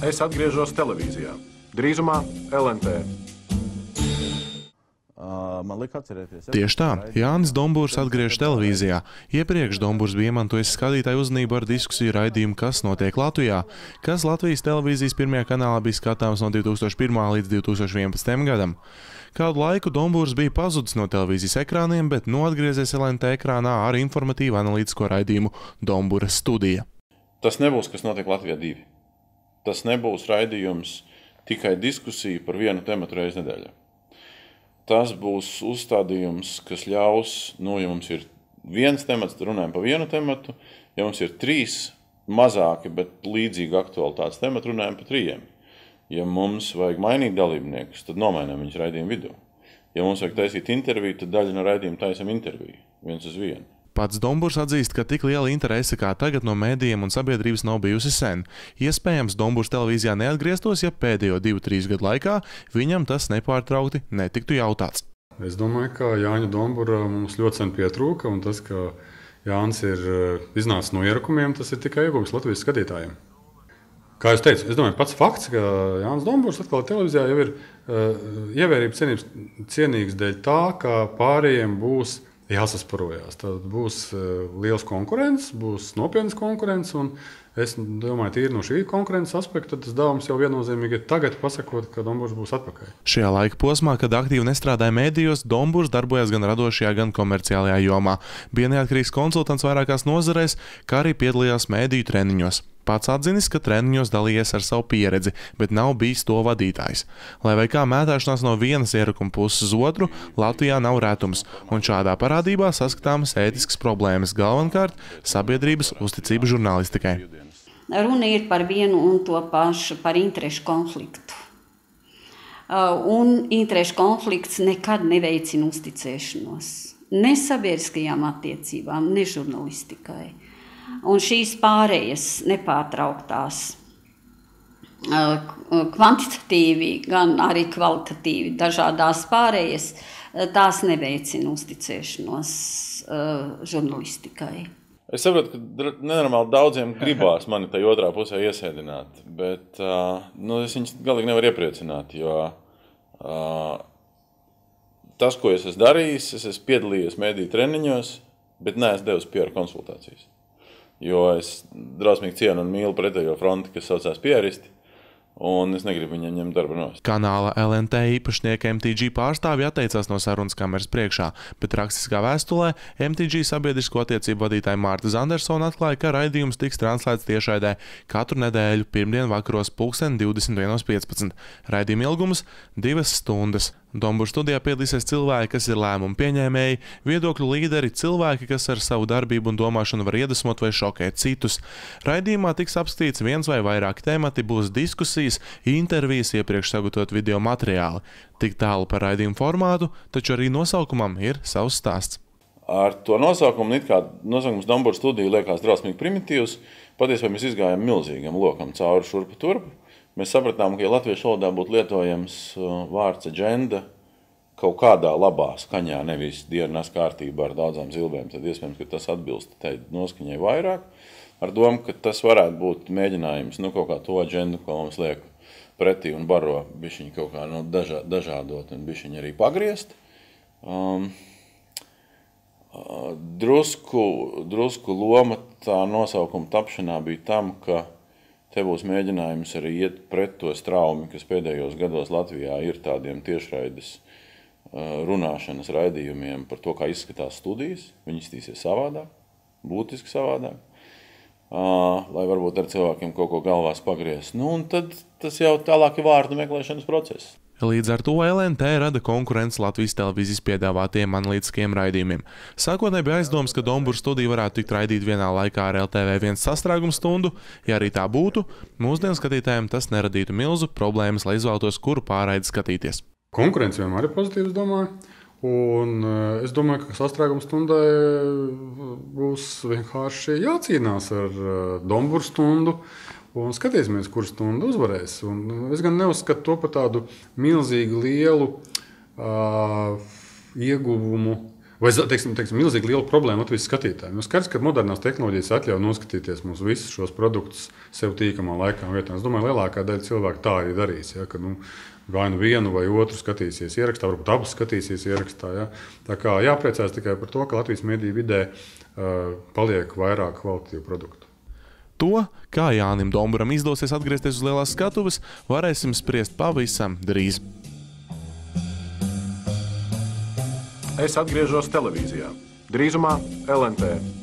es atgriežos televīzijā. Drīzumā LNT. Tieši tā, Jānis Dombūrs atgriežas televīzijā. Iepriekš Dombūrs bija iemantojis skatītāju uzmanību ar diskusiju raidījumu Kas notiek Latvijā, kas Latvijas televīzijas pirmajā kanālā bija skatāms no 2001. līdz 2011. gadam. Kādu laiku Dombūrs bija pazudis no televīzijas ekrāniem, bet atgriezies LNT ekrānā ar informatīvu analītisko raidījumu Dombūra studija. Tas nebūs Kas notiek Latvijā 2. Tas nebūs raidījums tikai diskusija par vienu tematu reizi nedēļā. Tas būs uzstādījums, kas ļaus, ja mums ir viens temats, tad runājam par vienu tematu, ja mums ir 3 mazāki, bet līdzīgi aktualitātes temati, runājam par 3. Ja mums vajag mainīt dalībniekus, tad nomainām viņus raidījumu vidū. Ja mums vajag taisīt interviju, tad daļu no raidījuma taisam interviju, 1 uz 1. Pats Dombūrs atzīst, ka tik liela interese kā tagad no mēdījiem un sabiedrības nav bijusi sen. Iespējams, Dombūrs televīzijā neatgrieztos, ja pēdējo 2-3 gadu laikā viņam tas nepārtraukti netiktu jautāts. Es domāju, ka Jāņa Dombūra mums ļoti sen pietrūka, un tas, ka Jānis ir iznācis no ierakumiem, tas ir tikai iegūs Latvijas skatītājiem. Kā es teicu, es domāju, pats fakts, ka Jānis Dombūrs atkal televīzijā jau ir ievērības cienīgs dēļ tā, ka pārējiem būs jāsasparojās. Tad būs liels konkurence, būs nopietnas konkurence, un es domāju, tīri no šī konkurences aspekta, tas dāvums jau viennozīmīgi ir tagad pasakot, ka Dombūrs būs atpakaļ. Šajā laika posmā, kad aktīvi nestrādāja mēdījos, Dombūrs darbojās gan radošajā, gan komerciālajā jomā. Bija neatkarīgs konsultants vairākās nozarēs, kā arī piedalījās mēdīju treniņos. Pats atzinis, ka treniņos dalījies ar savu pieredzi, bet nav bijis to vadītājs. Lai vai kā mētāšanās no vienas ierakuma puses uz otru, Latvijā nav retums, un šādā parādībā saskatāmas ētiskas problēmas, galvenokārt sabiedrības uzticība žurnālistikai. Runa ir par vienu un to pašu, par interešu konfliktu. Un interešu konflikts nekad neveicina uzticēšanos. Ne sabiedriskajām attiecībām, ne žurnalistikai. Un šīs pārējas nepārtrauktās kvantitatīvi, gan arī kvalitatīvi dažādās pārējas, tās neveicina uzticēšanos žurnalistikai. Es saprotu, ka nenormāli daudziem gribās mani tai otrā pusē iesēdināt, bet es viņus galīgi nevaru iepriecināt, jo tas, ko es esmu darījis, es esmu piedalījies mēdīju treniņos, bet neesmu devis PR konsultācijas. Jo es drausmīgi cienu un mīlu pretējo fronti, kas saucās pieristi, un es negribu viņiem ņemt darbu nost. Kanāla LNT īpašnieka MTG pārstāvji atteicās no sarunas kameras priekšā, bet rakstiskā vēstulē MTG sabiedrisko attiecību vadītāja Mārta Zandersona atklāja, ka raidījums tiks translēts tiešraidē katru nedēļu pirmdien vakaros 21:15. Raidījuma ilgums 2 stundas. Dombūra studijā piedalīsies cilvēki, kas ir lēmumu pieņēmēji, viedokļu līderi, cilvēki, kas ar savu darbību un domāšanu var iedvesmot vai šokēt citus. Raidījumā tiks apskatīts viens vai vairāki temati, būs diskusijas, intervijas, iepriekš sagatavot video materiāli. Tik tālu par raidījumu formātu, taču arī nosaukumam ir savs stāsts. Ar to nosaukumu, nosaukums Dombūra studija liekas drausmīgi primitīvs, patiesībā mēs izgājām milzīgam lokam cauri šurpu turpu. Mēs sapratām, ka, ja latviešu valodā būtu lietojams vārds aģenda kaut kādā labā skaņā, nevis dienas kārtībā ar daudzām zilbēm, tad iespējams, ka tas atbilst tai noskaņai vairāk. Ar domu, ka tas varētu būt mēģinājums, kaut kā to aģendu, ko mums liek pretī un baro, bišķiņi kaut kā dažādot un bišķiņi arī pagriezt. Drusku loma tā nosaukuma tapšanā bija tam, ka te būs mēģinājums arī iet pret to straumi, kas pēdējos gados Latvijā ir tādiem tiešraides runāšanas raidījumiem par to, kā izskatās studijas. Viņi izstīsies savādāk, būtiski savādāk, lai varbūt ar cilvēkiem kaut ko galvās pagriez. Un tad tas jau tālāk ir vārdu meklēšanas process. Līdz ar to LNT rada konkurence Latvijas televīzijas piedāvātiem analītiskiem raidījumiem. Sākotnēji bija aizdoms, ka Dombūra studija varētu tikt raidīt vienā laikā ar LTV1 sastrēgumu stundu. Ja arī tā būtu, mūsdienu skatītājiem tas neradītu milzu problēmas, lai izvēlētos, kuru pārraidi skatīties. Konkurence vienmēr ir pozitīva, domāju. Un es domāju, ka sastrēguma stundai būs vienkārši jācīnās ar Dombūra stundu. Un skatīsimies, kur stunda uzvarēs. Un es gan neuzskatu to par tādu milzīgi lielu ieguvumu Vai, teiksim, milzīgi liela problēma Latvijas skatītājiem. Nu, skaidrs, ka modernās tehnoloģijas atļauj noskatīties mums visus šos produktus sev tīkamā laikā un vietā. Es domāju, lielākā daļa cilvēku tā arī darīs. Ja, ka, vai nu vienu vai otru skatīsies ierakstā, varbūt abus skatīsies ierakstā. Ja. Tā kā jāpriecājas tikai par to, ka Latvijas mediju vidē paliek vairāk kvalitatīvu produktu. To, kā Jānim Domburam izdosies atgriezties uz lielās skatuves, varēsim spriest pavisam drīz. Es atgriežos televīzijā. Drīzumā LNT.